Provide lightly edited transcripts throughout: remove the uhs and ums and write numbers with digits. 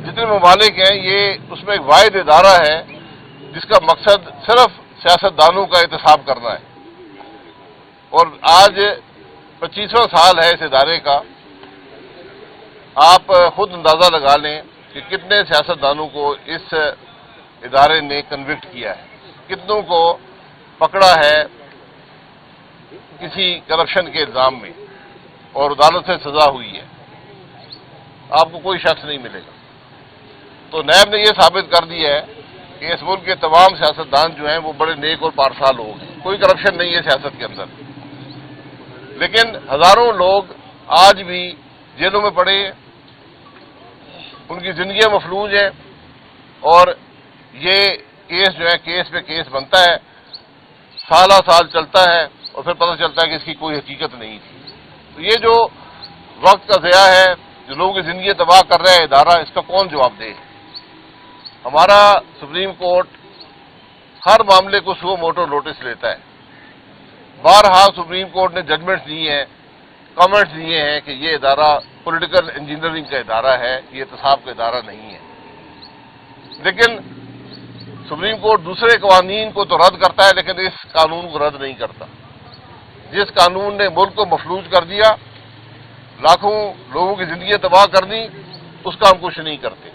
جتنے ممالک ہیں یہ اس میں ایک واحد ادارہ ہے جس کا مقصد صرف سیاستدانوں کا احتساب کرنا ہے، اور آج 25واں سال ہے اس ادارے کا۔ آپ خود اندازہ لگا لیں کہ کتنے سیاستدانوں کو اس ادارے نے کنوکٹ کیا ہے، کتنوں کو پکڑا ہے کسی کرپشن کے الزام میں اور عدالت سے سزا ہوئی ہے۔ آپ کو کوئی شخص نہیں ملے گا۔ تو نیب نے یہ ثابت کر دیا ہے کہ اس ملک کے تمام سیاستدان جو ہیں وہ بڑے نیک اور پارسال لوگ ہیں، کوئی کرپشن نہیں ہے سیاست کے اندر۔ لیکن ہزاروں لوگ آج بھی جیلوں میں پڑے ہیں، ان کی زندگیاں مفلوج ہیں، اور یہ کیس جو ہے کیس پہ کیس بنتا ہے، سالہ سال چلتا ہے، اور پھر پتہ چلتا ہے کہ اس کی کوئی حقیقت نہیں تھی۔ تو یہ جو وقت کا ضیاع ہے، جو لوگوں کی زندگی تباہ کر رہا ہے ادارہ، اس کا کون جواب دے؟ ہمارا سپریم کورٹ ہر معاملے کو سو موٹو نوٹس لیتا ہے۔ بارہا سپریم کورٹ نے ججمنٹس دی ہیں، کامنٹس دیے ہیں کہ یہ ادارہ پولیٹیکل انجینئرنگ کا ادارہ ہے، یہ احتساب کا ادارہ نہیں ہے۔ لیکن سپریم کورٹ دوسرے قوانین کو تو رد کرتا ہے، لیکن اس قانون کو رد نہیں کرتا۔ جس قانون نے ملک کو مفلوج کر دیا، لاکھوں لوگوں کی زندگیاں تباہ کر دی، اس کا ہم کچھ نہیں کرتے۔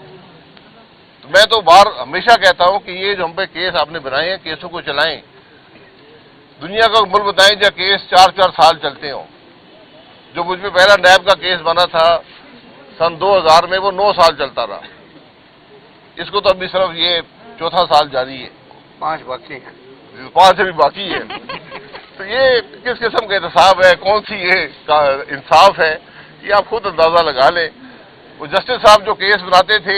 تو میں تو ہمیشہ کہتا ہوں کہ یہ جو ہم پہ کیس آپ نے بنائے ہیں، کیسوں کو چلائیں۔ دنیا کا ملک بتائیں جہاں کیس 4 سال چلتے ہوں۔ جو مجھ پہ پہلا نیب کا کیس بنا تھا سن 2000 میں، وہ 9 سال چلتا رہا۔ اس کو تو ابھی صرف یہ 4تھا سال جاری ہے، 5 باقی ہیں، 5 ابھی باقی ہے۔ تو یہ کس قسم کا احتساب ہے، کون سی یہ انصاف ہے، یہ آپ خود اندازہ لگا لیں۔ وہ جسٹس صاحب جو کیس بناتے تھے،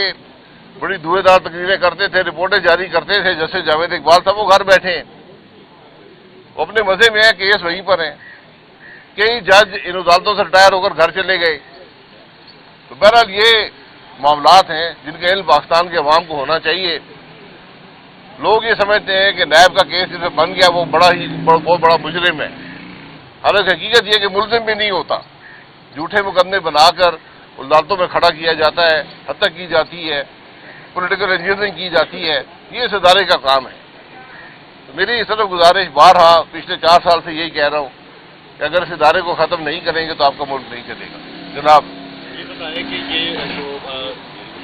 بڑی دھوئے دار تقریریں کرتے تھے، رپورٹیں جاری کرتے تھے، جسٹس جاوید اقبال صاحب وہ گھر بیٹھے ہیں، وہ اپنے مزے میں ہیں، کیس وہیں پر ہیں۔ کئی جج ان عدالتوں سے ریٹائر ہو کر گھر چلے گئے۔ تو بہرحال یہ معاملات ہیں جن کا علم پاکستان کے عوام کو ہونا چاہیے۔ لوگ یہ سمجھتے ہیں کہ نیب کا کیس جسے بن گیا وہ بہت بڑا مجرم ہے، حالانکہ حقیقت یہ کہ ملزم بھی نہیں ہوتا، جھوٹے مقدمے بنا کر عدالتوں میں کھڑا کیا جاتا ہے، حتیٰ کی جاتی ہے، پولیٹیکل انجینئرنگ کی جاتی ہے۔ یہ اس ادارے کا کام ہے۔ تو میری صرف گزارش بارہا پچھلے 4 سال سے یہی کہہ رہا ہوں کہ اگر اس ادارے کو ختم نہیں کریں گے تو آپ کا ملک نہیں چلے گا۔ جناب یہ بتائیں کہ یہ جو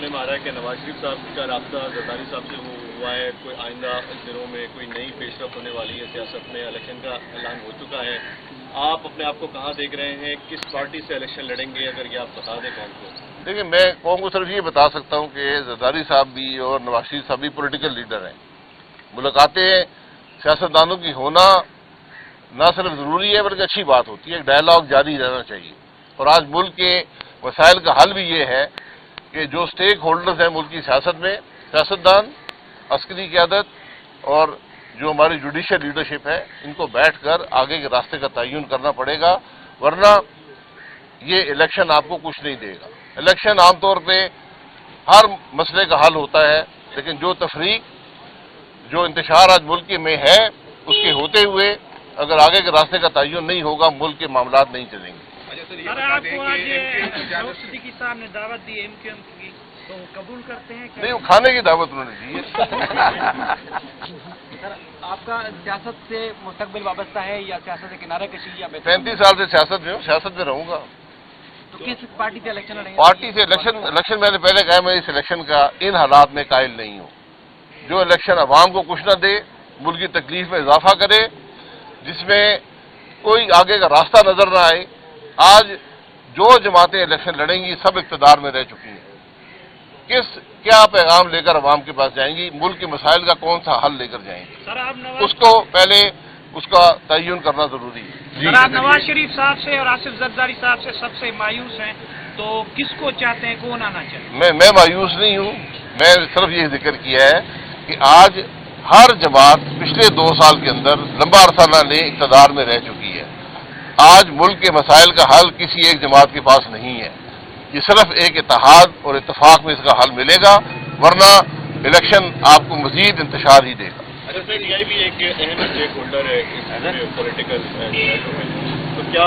نے مارا ہے کہ نواز شریف صاحب کا رابطہ زرداری صاحب سے ہوا ہے، کوئی آئندہ دنوں میں کوئی نئی پیش رفت ہونے والی ہے سیاست میں، الیکشن کا اعلان ہو چکا ہے، آپ اپنے آپ کو کہاں دیکھ رہے ہیں، کس پارٹی سے الیکشن لڑیں گے، اگر یہ آپ بتا دیں قوم کو؟ دیکھیں، میں قوم کو صرف یہ بتا سکتا ہوں کہ زرداری صاحب بھی اور نواز شریف صاحب بھی پولیٹیکل لیڈر ہیں۔ ملاقاتیں سیاستدانوں کی ہونا نہ صرف ضروری ہے بلکہ اچھی بات ہوتی ہے، ایک ڈائلاگ جاری رہنا چاہیے۔ اور آج ملک کے مسائل کا حل بھی یہ ہے کہ جو سٹیک ہولڈرز ہیں ملک کی سیاست میں، سیاستدان، عسکری قیادت اور جو ہماری جوڈیشل لیڈرشپ ہے، ان کو بیٹھ کر آگے کے راستے کا تعین کرنا پڑے گا، ورنہ یہ الیکشن آپ کو کچھ نہیں دے گا۔ الیکشن عام طور پہ ہر مسئلے کا حل ہوتا ہے، لیکن جو تفریق، جو انتشار آج ملک میں ہے، اس کے ہوتے ہوئے اگر آگے کے راستے کا تعین نہیں ہوگا، ملک کے معاملات نہیں چلیں گے۔ سر، آپ کو آج نواز صدیقی صاحب نے دعوت دی ایم کیو ایم کی، تو قبول کرتے ہیں؟ نہیں، وہ کھانے کی دعوت انہوں نے دی ہے۔ سر، آپ کا سیاست سے مستقبل وابستہ ہے یا سیاست سے کنارہ کشی یا 35 سال سے سیاست میں ہوں، سیاست میں رہوں گا۔ تو کس پارٹی سے الیکشن لڑیں گے؟ پارٹی سے الیکشن میں نے پہلے کہا میں اس الیکشن کا ان حالات میں قائل نہیں ہوں۔ جو الیکشن عوام کو کچھ نہ دے، ملک کی تکلیف میں اضافہ کرے، جس میں کوئی آگے کا راستہ نظر نہ آئے۔ آج جو جماعتیں الیکشن لڑیں گی سب اقتدار میں رہ چکی ہیں۔ کیا پیغام لے کر عوام کے پاس جائیں گی، ملک کے مسائل کا کون سا حل لے کر جائیں گی، سر آپ اس کو پہلے اس کا تعین کرنا ضروری ہے۔ سر، آپ نواز شریف صاحب سے اور آصف زرداری صاحب سے سب سے مایوس ہیں، تو کس کو چاہتے ہیں، کون آنا چاہتے ہیں؟ میں مایوس نہیں ہوں، میں صرف یہ ذکر کیا ہے کہ آج ہر جماعت پچھلے 2 سال کے اندر لمبا عرصہ نہ لے اقتدار میں رہ چکی ہے۔ آج ملک کے مسائل کا حل کسی ایک جماعت کے پاس نہیں ہے، یہ صرف ایک اتحاد اور اتفاق میں اس کا حل ملے گا، ورنہ الیکشن آپ کو مزید انتشار ہی دے گا۔ اچھا، پی ٹی آئی بھی ایک اہم اسٹیک ہولڈر ہے اس پولیٹیکل میں، تو کیا